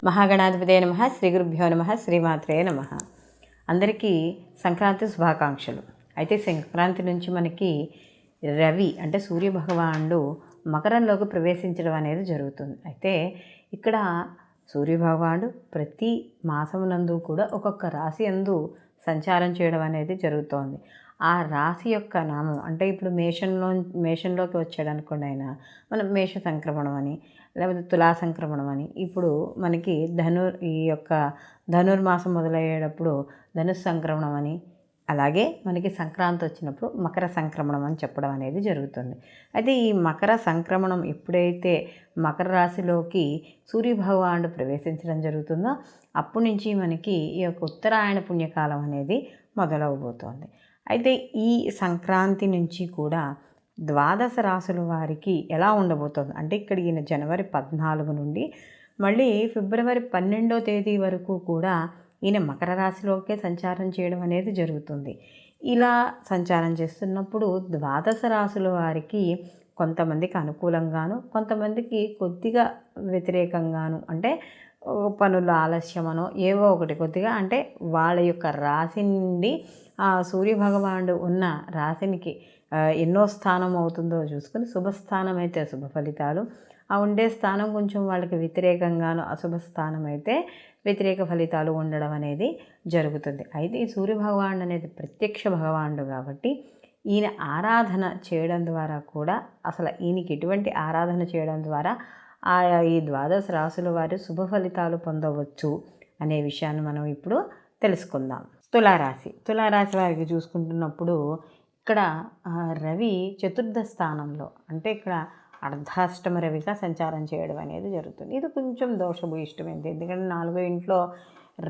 మహాగణాధిపతే నమః, శ్రీ గురుభ్యో నమః, శ్రీమాత్రే నమః. అందరికీ సంక్రాంతి శుభాకాంక్షలు. అయితే సంక్రాంతి నుంచి మనకి రవి అంటే సూర్యభగవానుడు మకరంలోకి ప్రవేశించడం అనేది జరుగుతుంది. అయితే ఇక్కడ సూర్యభగవానుడు ప్రతి మాసమునందు కూడా ఒక్కొక్క రాశి యందు సంచారం చేయడం అనేది జరుగుతోంది. ఆ రాశి యొక్క నామం అంటే ఇప్పుడు మేషంలోకి వచ్చాడు అనుకోండి, ఆయన మనం మేష సంక్రమణం అని, లేకపోతే తులా సంక్రమణం అని. ఇప్పుడు మనకి ఈ యొక్క ధనుర్మాసం మొదలయ్యేటప్పుడు ధనుస్ సంక్రమణం అని, అలాగే మనకి సంక్రాంతి వచ్చినప్పుడు మకర సంక్రమణం అని చెప్పడం అనేది జరుగుతుంది. అయితే ఈ మకర సంక్రమణం ఎప్పుడైతే మకర రాశిలోకి సూర్యభగవానుడు ప్రవేశించడం జరుగుతుందో అప్పటి నుంచి మనకి ఈ యొక్క ఉత్తరాయణ పుణ్యకాలం అనేది మొదలవబోతోంది. అయితే ఈ సంక్రాంతి నుంచి కూడా ద్వాదశ రాశుల వారికి ఎలా ఉండబోతోంది అంటే, ఇక్కడ ఈయన జనవరి 14 నుండి మళ్ళీ ఫిబ్రవరి 12వ తేదీ వరకు కూడా ఈయన మకర రాశిలోకే సంచారం చేయడం అనేది జరుగుతుంది. ఇలా సంచారం చేస్తున్నప్పుడు ద్వాదశ రాశుల వారికి కొంతమందికి అనుకూలంగాను, కొంతమందికి కొద్దిగా వ్యతిరేకంగాను, అంటే పనుల ఆలస్యమనో ఏవో ఒకటి కొద్దిగా, అంటే వాళ్ళ యొక్క రాశి నుండి ఆ సూర్యభగవానుడు ఉన్న రాశినికి ఎన్నో స్థానం అవుతుందో చూసుకుని శుభస్థానం అయితే శుభ ఫలితాలు, ఆ ఉండే స్థానం కొంచెం వాళ్ళకి వ్యతిరేకంగాను, అశుభ స్థానం అయితే వ్యతిరేక ఫలితాలు ఉండడం అనేది జరుగుతుంది. అయితే ఈ సూర్యభగవానుడు అనేది ప్రత్యక్ష భగవానుడు కాబట్టి ఈయన ఆరాధన చేయడం ద్వారా కూడా, అసలు ఈయనకి ఎటువంటి ఆరాధన చేయడం ద్వారా ఈ ద్వాదశ రాశుల వారు శుభ ఫలితాలు పొందవచ్చు అనే విషయాన్ని మనం ఇప్పుడు తెలుసుకుందాం. తులారాశి వారికి చూసుకుంటున్నప్పుడు ఇక్కడ రవి చతుర్థ స్థానంలో, అంటే ఇక్కడ అర్ధాష్టమ రవిగా సంచారం చేయడం అనేది జరుగుతుంది. ఇది కొంచెం దోషభూయిష్టమైంది, ఎందుకంటే 4వ ఇంట్లో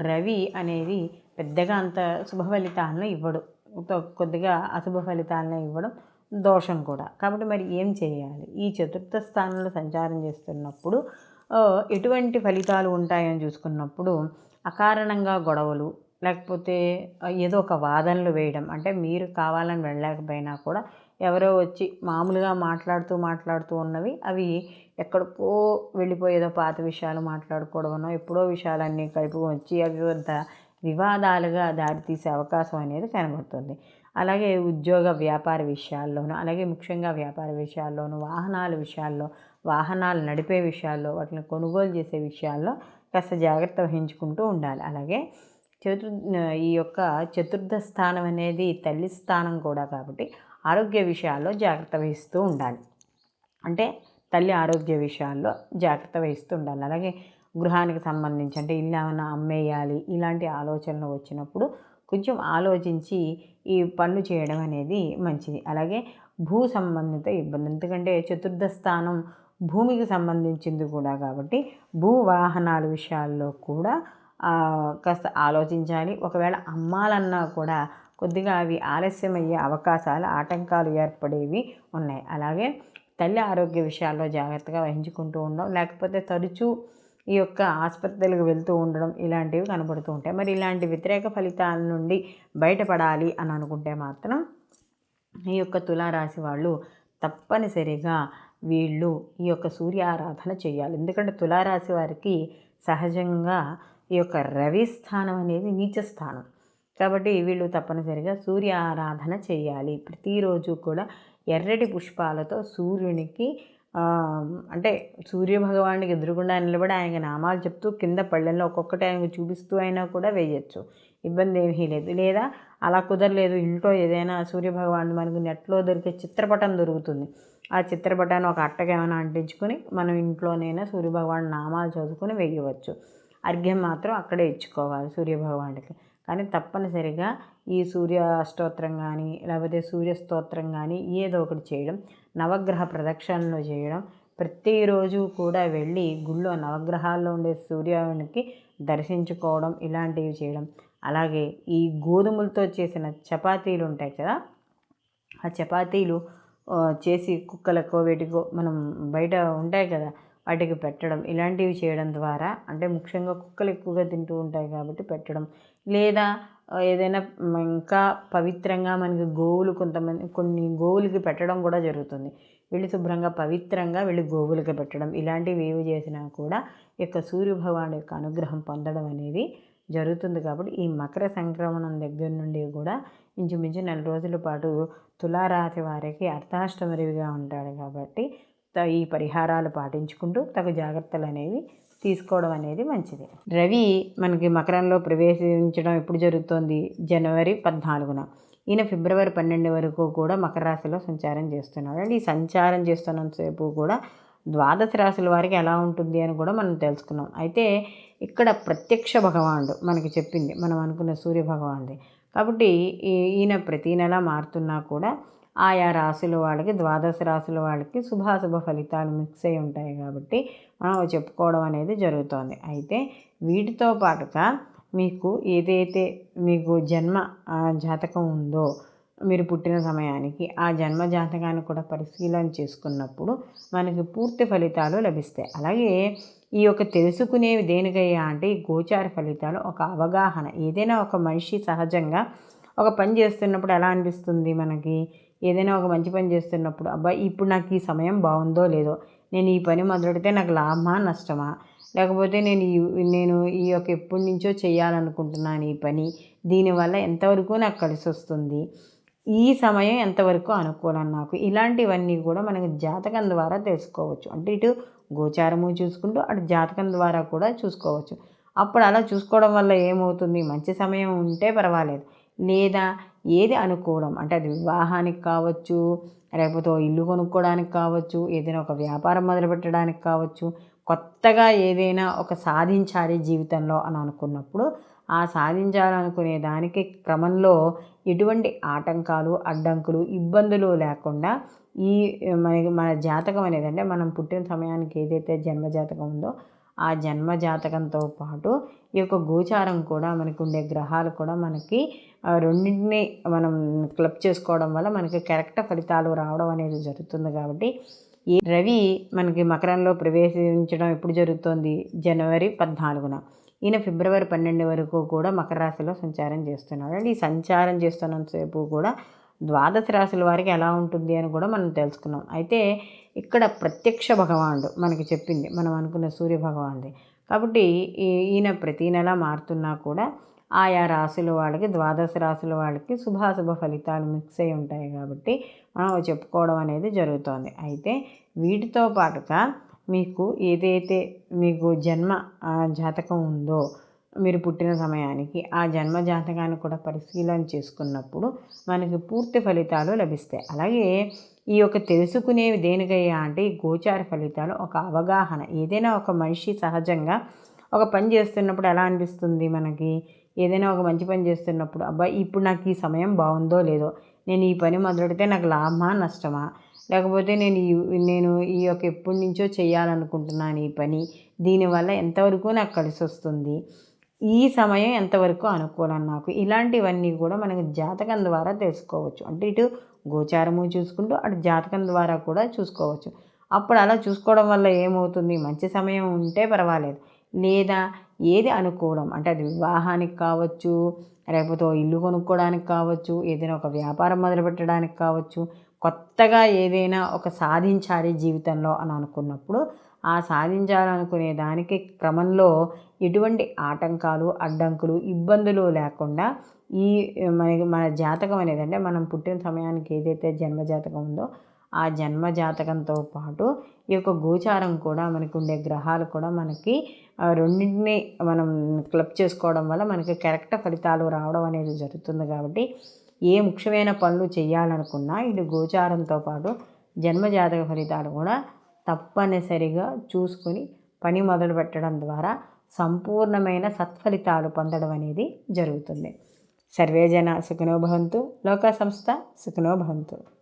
రవి అనేది పెద్దగా అంత శుభ ఫలితాలను ఇవ్వడు, కొద్దిగా అశుభ ఫలితాలను ఇవ్వడం దోషం కూడా. కాబట్టి మరి ఏం చేయాలి? ఈ చతుర్థ స్థానంలో సంచారం చేస్తున్నప్పుడు ఎటువంటి ఫలితాలు ఉంటాయని చూసుకున్నప్పుడు, అకారణంగా గొడవలు, లేకపోతే ఏదో ఒక వాదనలు వేయడం, అంటే మీరు కావాలని వెళ్ళలేకపోయినా కూడా ఎవరో వచ్చి మామూలుగా మాట్లాడుతూ ఉన్నవి అవి ఎక్కడికో వెళ్ళిపోయేదో పాత విషయాలు మాట్లాడుకోవడమనో, ఎప్పుడో విషయాలన్నీ కలిపి వచ్చి అవి కొంత వివాదాలుగా దారితీసే అవకాశం అనేది కనబడుతుంది. అలాగే ఉద్యోగ వ్యాపార విషయాల్లోనూ, అలాగే ముఖ్యంగా వ్యాపార విషయాల్లోనూ, వాహనాలు నడిపే విషయాల్లో, వాటిని కొనుగోలు చేసే విషయాల్లో కాస్త జాగ్రత్త వహించుకుంటూ ఉండాలి. అలాగే ఈ యొక్క చతుర్థ స్థానం అనేది తల్లి స్థానం కూడా కాబట్టి ఆరోగ్య విషయాల్లో జాగ్రత్త వహిస్తూ ఉండాలి. అంటే తల్లి ఆరోగ్య విషయాల్లో జాగ్రత్త వహిస్తూ ఉండాలి. అలాగే గృహానికి సంబంధించి, అంటే ఇల్లు ఏమైనా అమ్మేయాలి ఇలాంటి ఆలోచనలు వచ్చినప్పుడు కొంచెం ఆలోచించి ఈ పనులు చేయడం అనేది మంచిది. అలాగే భూ సంబంధిత ఇబ్బంది, ఎందుకంటే చతుర్థ స్థానం భూమికి సంబంధించింది కూడా కాబట్టి భూ వాహనాల విషయాల్లో కూడా కాస్త ఆలోచించాలి. ఒకవేళ అమ్మాలన్నా కూడా కొద్దిగా అవి ఆలస్యమయ్యే అవకాశాలు, ఆటంకాలు ఏర్పడేవి ఉన్నాయి. అలాగే తల్లి ఆరోగ్య విషయాల్లో జాగ్రత్తగా వహించుకుంటూ ఉండడం, లేకపోతే తరచూ ఈ యొక్క ఆసుపత్రులకు వెళ్తూ ఉండడం ఇలాంటివి కనబడుతూ ఉంటాయి. మరి ఇలాంటి వ్యతిరేక ఫలితాల నుండి బయటపడాలి అని అనుకుంటే మాత్రం ఈ యొక్క తులారాశి వాళ్ళు తప్పనిసరిగా వీళ్ళు ఈ యొక్క సూర్య ఆరాధన చేయాలి. ఎందుకంటే తులారాశి వారికి సహజంగా ఈ యొక్క రవి స్థానం అనేది నీచ స్థానం కాబట్టి వీళ్ళు తప్పనిసరిగా సూర్య ఆరాధన చేయాలి. ప్రతిరోజు కూడా ఎర్రటి పుష్పాలతో సూర్యునికి, అంటే సూర్యభగవానికి ఎదురుగుండా నిలబడి ఆయన నామాలు చెప్తూ కింద పళ్ళెంలో ఒక్కొక్కటి ఆయన చూపిస్తూ అయినా కూడా వేయచ్చు, ఇబ్బంది ఏమీ లేదు. లేదా అలా కుదరలేదు, ఇంట్లో ఏదైనా సూర్యభగవాను మనకు నెట్లో దొరికే చిత్రపటం దొరుకుతుంది, ఆ చిత్రపటాన్ని ఒక అట్టగా ఏమైనా అంటించుకొని మనం ఇంట్లోనైనా సూర్యభగవాను నామాలు చదువుకొని వేయవచ్చు. అర్ఘ్యం మాత్రం అక్కడే ఇచ్చుకోవాలి సూర్యభగవానుడికి. కానీ తప్పనిసరిగా ఈ సూర్య స్తోత్రం కానీ, లేకపోతే సూర్య స్తోత్రం కానీ ఏదో ఒకటి చేయడం, నవగ్రహ ప్రదక్షిణలు చేయడం, ప్రతిరోజు కూడా వెళ్ళి గుళ్ళో నవగ్రహాల్లో ఉండే సూర్యునికి దర్శించుకోవడం ఇలాంటివి చేయడం. అలాగే ఈ గోధుమలతో చేసిన చపాతీలు ఉంటాయి కదా, ఆ చపాతీలు చేసి కుక్కలకో వేటికో మనం బయట ఉంటాయి కదా వాటికి పెట్టడం ఇలాంటివి చేయడం ద్వారా, అంటే ముఖ్యంగా కుక్కలు ఎక్కువగా తింటూ ఉంటాయి కాబట్టి పెట్టడం, లేదా ఏదైనా ఇంకా పవిత్రంగా మనకి గోవులు కొన్ని గోవులకి పెట్టడం కూడా జరుగుతుంది. వీళ్ళు శుభ్రంగా పవిత్రంగా వీళ్ళు గోవులకి పెట్టడం ఇలాంటివి ఏవి చేసినా కూడా ఈ యొక్క సూర్యభగవానుడి యొక్క అనుగ్రహం పొందడం అనేది జరుగుతుంది. కాబట్టి ఈ మకర సంక్రమణం దగ్గర నుండి కూడా ఇంచుమించు 4 రోజుల పాటు తులారాశి వారికి అర్ధాష్టమరివిగా ఉంటాడు. కాబట్టి ఈ పరిహారాలు పాటించుకుంటూ తగు జాగ్రత్తలు అనేవి తీసుకోవడం అనేది మంచిది. రవి మనకి మకరంలో ప్రవేశించడం ఎప్పుడు జరుగుతోంది? జనవరి 14న. ఈయన ఫిబ్రవరి 12 వరకు కూడా మకర రాశిలో సంచారం చేస్తున్నాడు. అండ్ ఈ సంచారం చేస్తున్నంతసేపు కూడా ద్వాదశ రాశుల వారికి ఎలా ఉంటుంది అని కూడా మనం తెలుసుకున్నాం. అయితే ఇక్కడ ప్రత్యక్ష భగవానుడు మనకి చెప్పింది మనం అనుకున్న సూర్య భగవానుడి. కాబట్టి ఈయన ప్రతీ నెల మారుతున్నా కూడా ఆయా రాశుల వాళ్ళకి, ద్వాదశ రాశుల వాళ్ళకి శుభాశుభ ఫలితాలు మిక్స్ అయి ఉంటాయి. కాబట్టి మనం చెప్పుకోవడం అనేది జరుగుతోంది. అయితే వీటితో పాటుగా మీకు ఏదైతే మీకు జన్మ జాతకం ఉందో మీరు పుట్టిన సమయానికి ఆ జన్మ జాతకాన్ని కూడా పరిశీలన చేసుకున్నప్పుడు మనకి పూర్తి ఫలితాలు లభిస్తాయి. అలాగే ఈ యొక్క తెలుసుకునేవి దేనికయ్యా అంటే ఈ గోచార ఫలితాలు ఒక అవగాహన. ఏదైనా ఒక మనిషి సహజంగా ఒక పని చేస్తున్నప్పుడు ఎలా అనిపిస్తుంది మనకి? ఏదైనా ఒక మంచి పని చేస్తున్నప్పుడు అబ్బాయి ఇప్పుడు నాకు ఈ సమయం బాగుందో లేదో, నేను ఈ పని మొదలెడితే నాకు లాభమా నష్టమా, లేకపోతే నేను ఈ యొక్క ఎప్పటి నుంచో చేయాలనుకుంటున్నాను ఈ పని, దీనివల్ల ఎంతవరకు నాకు కలిసి వస్తుంది, ఈ సమయం ఎంతవరకు అనుకూలం నాకు, ఇలాంటివన్నీ కూడా మనకి జాతకం ద్వారా తెలుసుకోవచ్చు. అంటే ఇటు గోచారము చూసుకుంటూ అటు జాతకం ద్వారా కూడా చూసుకోవచ్చు. అప్పుడు అలా చూసుకోవడం వల్ల ఏమవుతుంది? మంచి సమయం ఉంటే పర్వాలేదు, లేదా ఏది అనుకూలం అంటే అది వివాహానికి కావచ్చు, లేకపోతే ఇల్లు కొనుక్కోవడానికి కావచ్చు, ఏదైనా ఒక వ్యాపారం మొదలుపెట్టడానికి కావచ్చు, కొత్తగా ఏదైనా ఒక సాధించాలి జీవితంలో అని అనుకున్నప్పుడు ఆ సాధించాలనుకునే దానికి క్రమంలో ఎటువంటి ఆటంకాలు, అడ్డంకులు, ఇబ్బందులు లేకుండా ఈ మన జాతకం అనేది, అంటే మనం పుట్టిన సమయానికి ఏదైతే జన్మజాతకం ఉందో ఆ జన్మ జాతకంతో పాటు ఈ యొక్క గోచారం కూడా మనకు ఉండే గ్రహాలు కూడా మనకి రెండింటినీ మనం క్లబ్ చేసుకోవడం వల్ల మనకి కరెక్ట్ ఫలితాలు రావడం అనేది జరుగుతుంది. కాబట్టి ఈ రవి మనకి మకరంలో ప్రవేశించడం ఎప్పుడు జరుగుతోంది? జనవరి 14న. ఈయన ఫిబ్రవరి 12 వరకు కూడా మకర రాశిలో సంచారం చేస్తున్నాడు. అండ్ ఈ సంచారం చేస్తున్నంతసేపు కూడా ద్వాదశ రాశుల వారికి ఎలా ఉంటుంది అని కూడా మనం తెలుసుకున్నాం. అయితే ఇక్కడ ప్రత్యక్ష భగవానుడు మనకి చెప్పింది మనం అనుకున్న సూర్య భగవానుడి. కాబట్టి ఈయన ప్రతీ నెల మారుతున్నా కూడా ఆయా రాశుల వాళ్ళకి, ద్వాదశ రాశుల వాళ్ళకి శుభాశుభ ఫలితాలు మిక్స్ అయి ఉంటాయి. కాబట్టి మనం చెప్పుకోవడం అనేది జరుగుతోంది. అయితే వీటితో పాటుగా మీకు ఏదైతే మీకు జన్మ జాతకం ఉందో మీరు పుట్టిన సమయానికి ఆ జన్మ జాతకాన్ని కూడా పరిశీలన చేసుకున్నప్పుడు మనకి పూర్తి ఫలితాలు లభిస్తాయి. అలాగే ఈ యొక్క తెలుసుకునేవి దేనికయ్యా అంటే ఈ గోచార ఫలితాలు ఒక అవగాహన. ఏదైనా ఒక మనిషి సహజంగా ఒక పని చేస్తున్నప్పుడు ఎలా అనిపిస్తుంది మనకి? ఏదైనా ఒక మంచి పని చేస్తున్నప్పుడు అబ్బాయి ఇప్పుడు నాకు ఈ సమయం బాగుందో లేదో, నేను ఈ పని మొదలెడితే నాకు లాభమా నష్టమా, లేకపోతే నేను ఈ యొక్క ఎప్పటి నుంచో చేయాలనుకుంటున్నాను ఈ పని, దీనివల్ల ఎంతవరకు నాకు కలిసి వస్తుంది, ఈ సమయం ఎంతవరకు అనుకూలం నాకు, ఇలాంటివన్నీ కూడా మనకి జాతకం ద్వారా తెలుసుకోవచ్చు. అంటే ఇటు గోచారము చూసుకుంటూ అటు జాతకం ద్వారా కూడా చూసుకోవచ్చు. అప్పుడు అలా చూసుకోవడం వల్ల ఏమవుతుంది? మంచి సమయం ఉంటే పర్వాలేదు, లేదా ఏది అనుకూలం అంటే అది వివాహానికి కావచ్చు, లేకపోతే ఇల్లు కొనుక్కోవడానికి కావచ్చు, ఏదైనా ఒక వ్యాపారం మొదలుపెట్టడానికి కావచ్చు, కొత్తగా ఏదైనా ఒక సాధించాలి జీవితంలో అని అనుకున్నప్పుడు ఆ సాధించాలనుకునే దానికి క్రమంలో ఎటువంటి ఆటంకాలు, అడ్డంకులు, ఇబ్బందులు లేకుండా ఈ మన జాతకం అనేది, అంటే మనం పుట్టిన సమయానికి ఏదైతే జన్మజాతకం ఉందో ఆ జన్మ జాతకంతో పాటు ఈ యొక్క గోచారం కూడా మనకు ఉండే గ్రహాలు కూడా మనకి రెండింటినీ మనం క్లబ్ చేసుకోవడం వల్ల మనకి కరెక్ట్ ఫలితాలు రావడం అనేది జరుగుతుంది. కాబట్టి ఏ ముఖ్యమైన పనులు చేయాలనుకున్నా ఇటు గోచారంతో పాటు జన్మజాతక ఫలితాలు కూడా తప్పనిసరిగా చూసుకుని పని మొదలు పెట్టడం ద్వారా సంపూర్ణమైన సత్ఫలితాలు పొందడం అనేది జరుగుతుంది. సర్వేజన సుఖినో భవంతు, లోకా సంస్థ సుఖినో భవంతు.